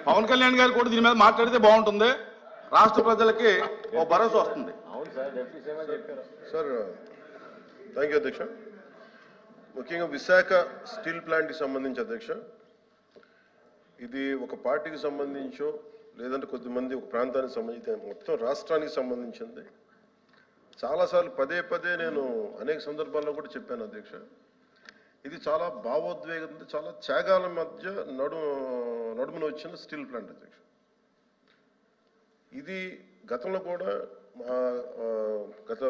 పవన్ కళ్యాణ్ గారు కూడా దీని మీద మాట్లాడితే బాగుంటుంది, రాష్ట్ర ప్రజలకి ఓ భరోసా వస్తుంది. సార్ థ్యాంక్ యూ అధ్యక్ష. ముఖ్యంగా విశాఖ స్టీల్ ప్లాంట్కి సంబంధించి అధ్యక్ష, ఇది ఒక పార్టీకి సంబంధించో లేదంటే కొద్దిమంది ఒక ప్రాంతానికి సంబంధించి మొత్తం రాష్ట్రానికి సంబంధించింది. చాలాసార్లు పదే పదే నేను అనేక సందర్భాల్లో కూడా చెప్పాను అధ్యక్ష. ఇది చాలా భావోద్వేగంతో చాలా త్యాగాల మధ్య నడుమున వచ్చిన స్టీల్ ప్లాంట్ అధ్యక్ష. ఇది గతంలో కూడా గత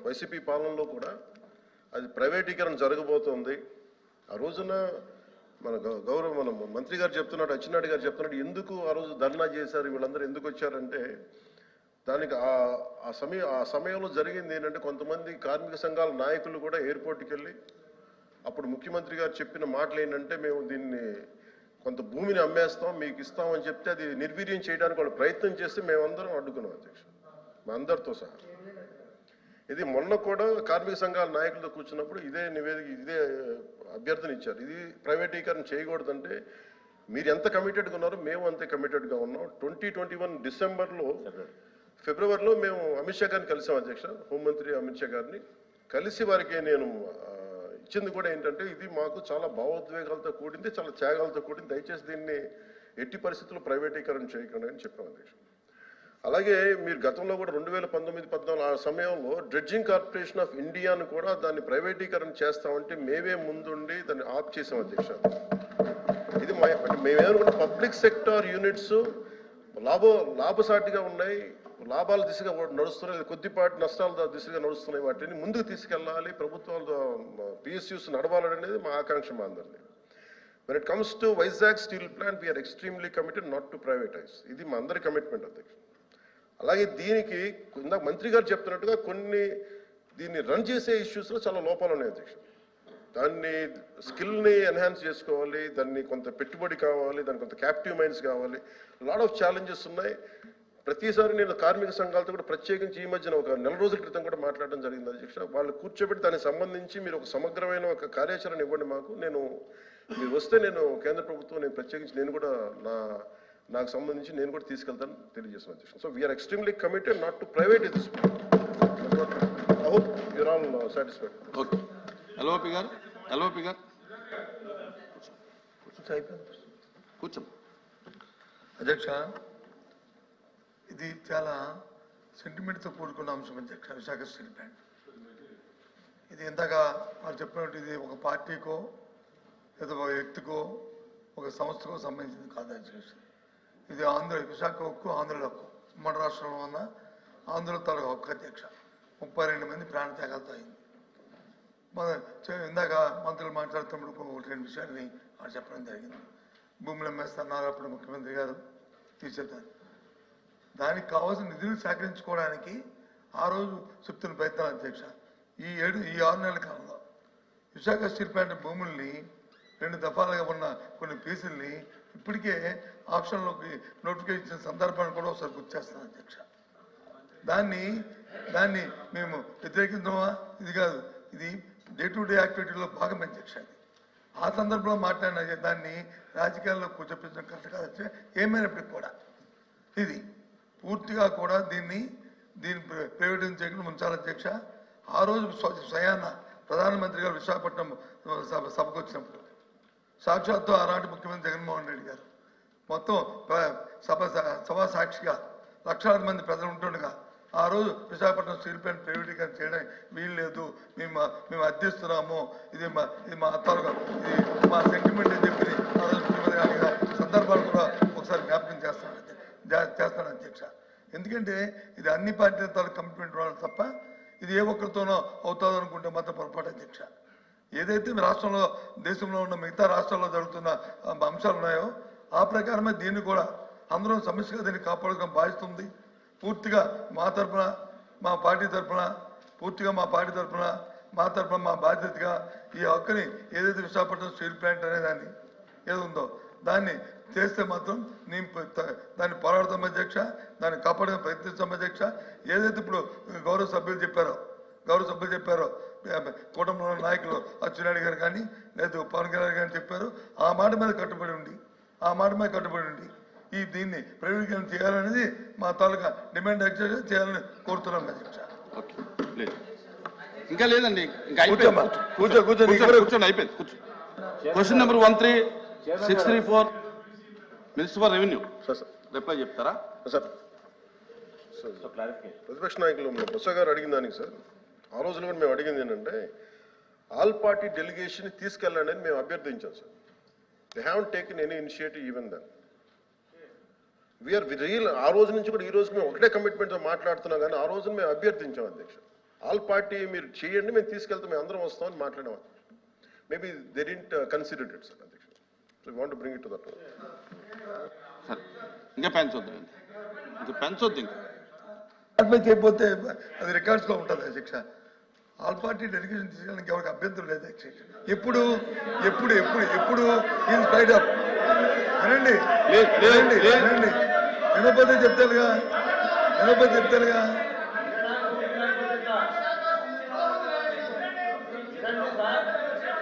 వైసీపీ పాలనలో కూడా అది ప్రైవేటీకరణ జరగబోతోంది. ఆ రోజున మన మంత్రి గారు చెప్తున్నాడు, అచ్చెన్నాయుడు గారు చెప్తున్నాడు, ఎందుకు ఆ రోజు ధర్నా చేశారు, వీళ్ళందరూ ఎందుకు వచ్చారంటే దానికి ఆ సమయంలో జరిగింది ఏంటంటే కొంతమంది కార్మిక సంఘాల నాయకులు కూడా ఎయిర్పోర్ట్కి వెళ్ళి అప్పుడు ముఖ్యమంత్రి గారు చెప్పిన మాటలు ఏంటంటే మేము దీన్ని కొంత భూమిని అమ్మేస్తాం మీకు ఇస్తామని చెప్తే అది నిర్వీర్యం చేయడానికి వాళ్ళు ప్రయత్నం చేస్తే మేమందరం అడ్డుకున్నాం అధ్యక్ష, మా అందరితో సహా. ఇది మొన్న కూడా కార్మిక సంఘాల నాయకులతో కూర్చున్నప్పుడు ఇదే నివేదిక ఇదే అభ్యర్థన ఇచ్చారు. ఇది ప్రైవేటీకరణ చేయకూడదంటే మీరు ఎంత కమిటెడ్గా ఉన్నారో మేము అంతే కమిటెడ్గా ఉన్నాం. 2021 ఫిబ్రవరిలో మేము అమిత్ షా గారిని కలిసాం అధ్యక్ష, హోంమంత్రి అమిత్ షా గారిని కలిసి వారికి నేను ఇచ్చింది కూడా ఏంటంటే ఇది మాకు చాలా భావోద్వేగాలతో కూడింది, చాలా త్యాగాలతో కూడింది, దయచేసి దీన్ని ఎట్టి పరిస్థితుల్లో ప్రైవేటీకరణ చేయకండి అని చెప్పాం అధ్యక్ష. అలాగే మీరు గతంలో కూడా 2019-14 ఆ సమయంలో డ్రెడ్జింగ్ కార్పొరేషన్ ఆఫ్ ఇండియాను కూడా దాన్ని ప్రైవేటీకరణ చేస్తామంటే మేమే ముందుండి దాన్ని ఆప్ చేసాం అధ్యక్ష. ఇది మేమేమనుకుంటే పబ్లిక్ సెక్టార్ యూనిట్స్ లాభసాటిగా ఉన్నాయి, లాభాల దిశగా నడుస్తున్నాయి, కొద్దిపాటి నష్టాల దిశగా నడుస్తున్నాయి, వాటిని ముందుకు తీసుకెళ్ళాలి, ప్రభుత్వాలు పిఎస్యూస్ నడవాలనేది మా ఆకాంక్ష మా అందరినీ. When it comes to Vizag steel plant, we are extremely committed not to privatize. ఇది మా అందరి కమిట్మెంట్ అధ్యక్ష. అలాగే దీనికి ఇందాక మంత్రి గారు చెప్తున్నట్టుగా దీన్ని రన్ చేసే ఇష్యూస్లో చాలా లోపాలు ఉన్నాయి అధ్యక్ష. దాన్ని స్కిల్ని ఎన్హాన్స్ చేసుకోవాలి, దాన్ని కొంత పెట్టుబడి కావాలి, దానికి కొంత క్యాప్టివ్ మైండ్స్ కావాలి, లాట్ ఆఫ్ ఛాలెంజెస్ ఉన్నాయి. ప్రతిసారి నేను కార్మిక సంఘాలతో కూడా ప్రత్యేకించి ఈ మధ్యన ఒక 4 రోజుల క్రితం కూడా మాట్లాడడం జరిగింది అధ్యక్ష. వాళ్ళు కూర్చోబెట్టి దానికి సంబంధించి మీరు ఒక సమగ్రమైన ఒక కార్యాచరణ ఇవ్వండి మాకు, మీరు వస్తే నేను కేంద్ర ప్రభుత్వం నేను ప్రత్యేకించి నేను కూడా నాకు సంబంధించి నేను కూడా తీసుకెళ్తాను తెలియజేస్తాను అధ్యక్ష. So we are extremely committed not to private this. I hope you're all satisfied. Okay LOP గారు కూర్చోండి అధ్యక్ష. ఇది చాలా సెంటిమెంట్తో కూడుకున్న అంశం అధ్యక్ష. విశాఖ స్టీల్ ప్లాంట్ ఇది ఇందాక వారు చెప్పినట్టు ఇది ఒక పార్టీకో లేదా ఒక వ్యక్తికో ఒక సంస్థకో సంబంధించింది కాదు అధ్యక్ష. ఇది విశాఖ హక్కు, ఆంధ్రుల హక్కు, ఉమ్మడి రాష్ట్రంలో ఉన్న ఆంధ్రుల తాలూకు హక్కు అధ్యక్ష. 32 మంది ప్రాణ త్యాగాలతో అయింది. ఇందాక మంత్రులు మాట్లాడుతున్నప్పుడు 1-2 విషయాన్ని వారు చెప్పడం జరిగింది. భూములు అమ్మేస్తున్నారు, అప్పుడు ముఖ్యమంత్రి గారు తీసేద్దారు. దానికి కావాల్సిన నిధులు సేకరించుకోవడానికి ఆ రోజు చెప్తున్న ప్రయత్నం అధ్యక్ష. ఈ 6 నెలల కాలంలో విశాఖ స్టీల్ ప్లాంట్ భూముల్ని 2 దఫాలుగా ఉన్న కొన్ని పీసుల్ని ఇప్పటికే ఆప్షన్లోకి నోటిఫికేషన్ ఇచ్చిన సందర్భాన్ని కూడా ఒకసారి గుర్తు చేస్తాను అధ్యక్ష. దాన్ని మేము వ్యతిరేకించమా? ఇది కాదు, ఇది డే టు డే యాక్టివిటీలో భాగం అధ్యక్ష. ఆ సందర్భంలో మాట్లాడిన దాన్ని రాజకీయాల్లో కూర్చోపించడం కరెక్ట్ కాదు అధ్యక్ష. ఏమైనప్పటికీ కూడా ఇది పూర్తిగా కూడా దీన్ని ప్రైవేటైజ్ చేయకుండా ఉంచాలి అధ్యక్ష. ఆ రోజు స్వయాన ప్రధానమంత్రి గారు విశాఖపట్నం సభకు వచ్చినప్పుడు సాక్షాత్తు ఆనాటి ముఖ్యమంత్రి జగన్మోహన్ రెడ్డి గారు మొత్తం సభా సాక్షిగా లక్షలాది మంది ప్రజలు ఉంటుండగా ఆ రోజు విశాఖపట్నం స్టీల్ ప్లాంట్ ప్రైవేటీకరణ చేయడానికి వీలు లేదు, మేము అర్థిస్తున్నాము, ఇది మా తాలూకా ఇది మా సెంటిమెంట్ అని చెప్పి ఆ రోజు ముఖ్యమంత్రి గారి సందర్భాలు కూడా ఒకసారి జ్ఞాపకం చేస్తాను అధ్యక్ష. ఎందుకంటే ఇది అన్ని పార్టీల తాలూకు కమిట్మెంట్ ఉండాలి తప్ప ఇది ఏ ఒక్కరితోనో అవుతుంది అనుకుంటే మాత్రం పొరపాటు అధ్యక్ష. ఏదైతే రాష్ట్రంలో దేశంలో ఉన్న మిగతా రాష్ట్రాల్లో జరుగుతున్న అంశాలు ఉన్నాయో ఆ ప్రకారమే దీన్ని కూడా అందరం సమస్యగా దీన్ని కాపాడుకోవడం బాధిస్తుంది. పూర్తిగా మా తరఫున మా పార్టీ తరఫున మా బాధ్యతగా ఈ హక్కుని ఏదైతే విశాఖపట్నం స్టీల్ ప్లాంట్ అనేదాన్ని ఏదుందో దాన్ని చేస్తే మాత్రం నేను దాన్ని పోరాడతాం అధ్యక్ష, దాన్ని కాపాడడం ప్రయత్నిస్తాం అధ్యక్ష. ఏదైతే ఇప్పుడు గౌరవ సభ్యులు చెప్పారో కుటుంబంలో నాయకులు అచ్చెన్నాయుడు గారు కానీ లేదా పవన్ కళ్యాణ్ గారు చెప్పారు, ఆ మాట మీద కట్టుబడి ఉండి దీన్ని ప్రైవేటీకరణ చేయాలనేది మా తాలూకా డిమాండ్ యాక్చువల్గా చేయాలని కోరుతున్నాం అధ్యక్ష. ఓకే లేదు ఇంకా లేదండి ఇంకా కూర్చోమ్మా. కూర్చోండి. కూర్చోండి అయిపోయింది కూర్చో. Question number 13634 minister for revenue sir reply చెప్తారా? సార్ ప్రతిపక్ష నాయకులు బొత్స గారు అడిగిన దానికి సార్ ఆ రోజున కూడా మేము అడిగింది ఏంటంటే ఆల్ పార్టీ డెలిగేషన్ తీసుకెళ్ళండి అని మేము అభ్యర్థించాం sir. They haven't taken any initiative even then we are real. ఆ రోజు నుంచి కూడా ఈ రోజు మేము ఒకటే కమిట్మెంట్తో మాట్లాడుతున్నాం కానీ ఆ రోజున మేము అభ్యర్థించాం అధ్యక్ష. ఆల్ పార్టీ మీరు చేయండి మేము తీసుకెళ్తాం మేము అందరం వస్తామని మాట్లాడాం. Maybe they didn't consider it sir అధ్యక్ష. So you want to bring it to that. ఇంకా పెంచొద్దు ఇంకా చేయకపోతే అది రికార్డ్స్ లో ఉంటుంది అధ్యక్ష. ఆల్ పార్టీ డెలిగేషన్ తీసుకోవడానికి ఎవరికి అభ్యంతరం లేదు అధ్యక్ష. ఎప్పుడు ఎప్పుడు ఎప్పుడు ఎప్పుడు ఇన్ స్పైట్ ఆఫ్ వినండి వినండి వినండి వినకపోతే చెప్తారుగా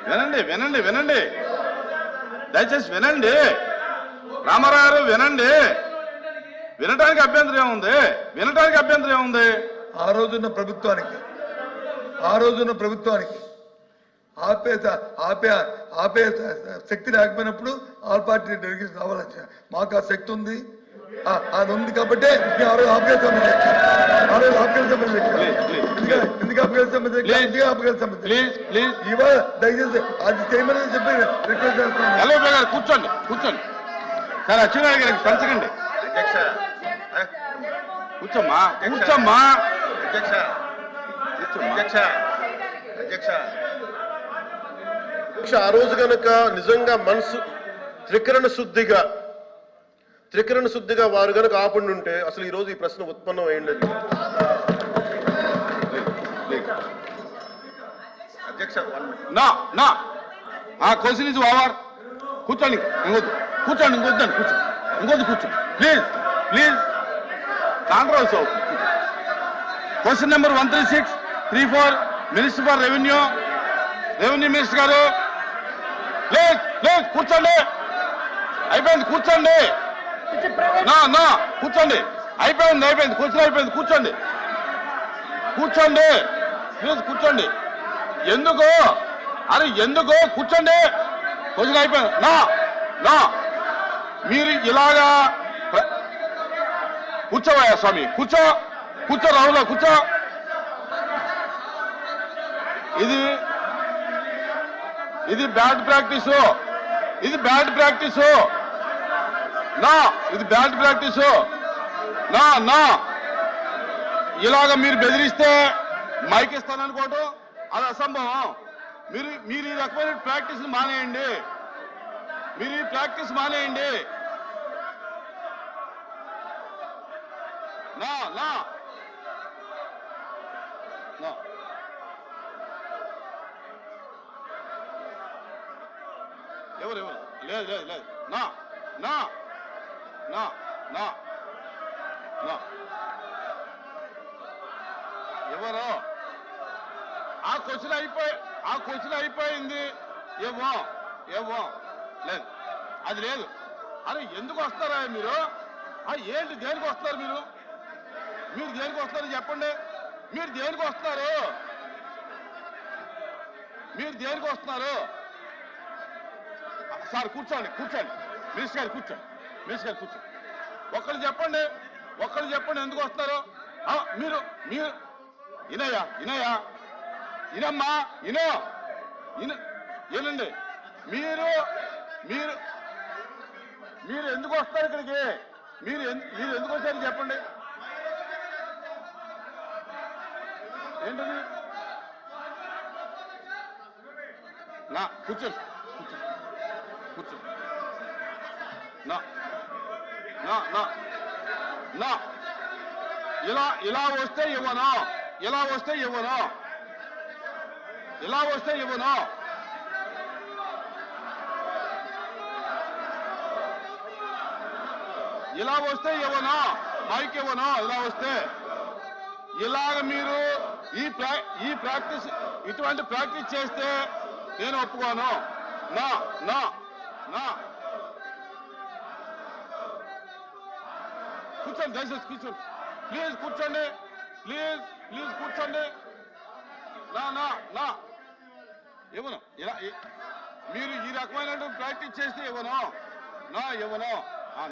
వినండి దయచేసి వినండి. రామారావు గారు వినండి. వినటానికి అభ్యంతరం ఏముంది? ఆ రోజున్న ప్రభుత్వానికి ఆపే శక్తి లేకపోయినప్పుడు ఆల్ పార్టీ డెలిగేషన్ రావాలని మాకు ఆ శక్తి ఉంది. అది ఉంది కాబట్టి ఎందుకు ఆపగలుగుతాం? ఇవాళ దయచేసి అది చేయమని చెప్పి రిక్వెస్ట్ చేస్తున్నాను. కూర్చోండి సార్. అచ్చెన్నాయుడు గారికి పెంచకండి. కూర్చోమ్మా. ఆ రోజు కనుక నిజంగా మనసు త్రికరణ శుద్ధిగా వారు కనుక ఆపండి ఉంటే అసలు ఈ రోజు ఈ ప్రశ్న ఉత్పన్నం అయ్యింది. అధ్యక్ష క్వశ్చన్ ఇస్ ఓవర్. కూర్చోండి ప్లీజ్ కాంట్రవర్సీ అవుతుంది. Question number 13634 minister for revenue minister గారు ప్లీజ్ కూర్చోండి. అయిపోయింది కూర్చోండి. కూర్చోండి. అయిపోయింది క్వశ్చన్ అయిపోయింది. కూర్చోండి ప్లీజ్ కూర్చోండి. ఎందుకు కూర్చోండి. క్వశ్చన్ అయిపోయింది. మీరు ఇలాగా కూర్చోవయ్యా స్వామి. కూర్చో రాహుల్ కూర్చో. ఇది బ్యాడ్ ప్రాక్టీస్. ఇది బ్యాడ్ ప్రాక్టీసు. ఇలాగ మీరు బెదిరిస్తే మైక్ ఇస్తాననుకోవటం అది అసంభవం. మీరు ఈ రకమైన ప్రాక్టీస్ మానేయండి. ఎవరు లేదు ఎవరు ఆ క్వశ్చన్ అయిపోయింది. ఏమో లేదు అది లేదు. అరే ఎందుకు వస్తారా మీరు? ఏంటి దేనికి వస్తారు మీరు దేనికి వస్తారు చెప్పండి. మీరు దేనికి వస్తున్నారు? సార్ కూర్చోండి. మినిస్టర్ గారు కూర్చోండి. ఒక్కళ్ళు చెప్పండి ఎందుకు వస్తారు? మీరు ఇనమ్మా ఏనండి. మీరు ఎందుకు వస్తారు ఇక్కడికి? మీరు ఎందుకు వచ్చారు చెప్పండి. ఏంటది? కూర్చోండి. ఇలా వస్తే ఇవ్వను. ఇలా వస్తే ఇవ్వను. మైక్ ఇవ్వను. ఇలా వస్తే ఇలాగ మీరు ఈ ప్రాక్టీస్ ఇటువంటి ప్రాక్టీస్ చేస్తే నేను ఒప్పుకోను. కూర్చోండి దయచేసి కూర్చోండి ప్లీజ్ కూర్చోండి ప్లీజ్ ప్లీజ్ కూర్చోండి నా నా నా ఇవ్వను ఇలా మీరు ఈ రకమైన ప్రాక్టీస్ చేస్తే ఇవ్వను నా ఇవ్వను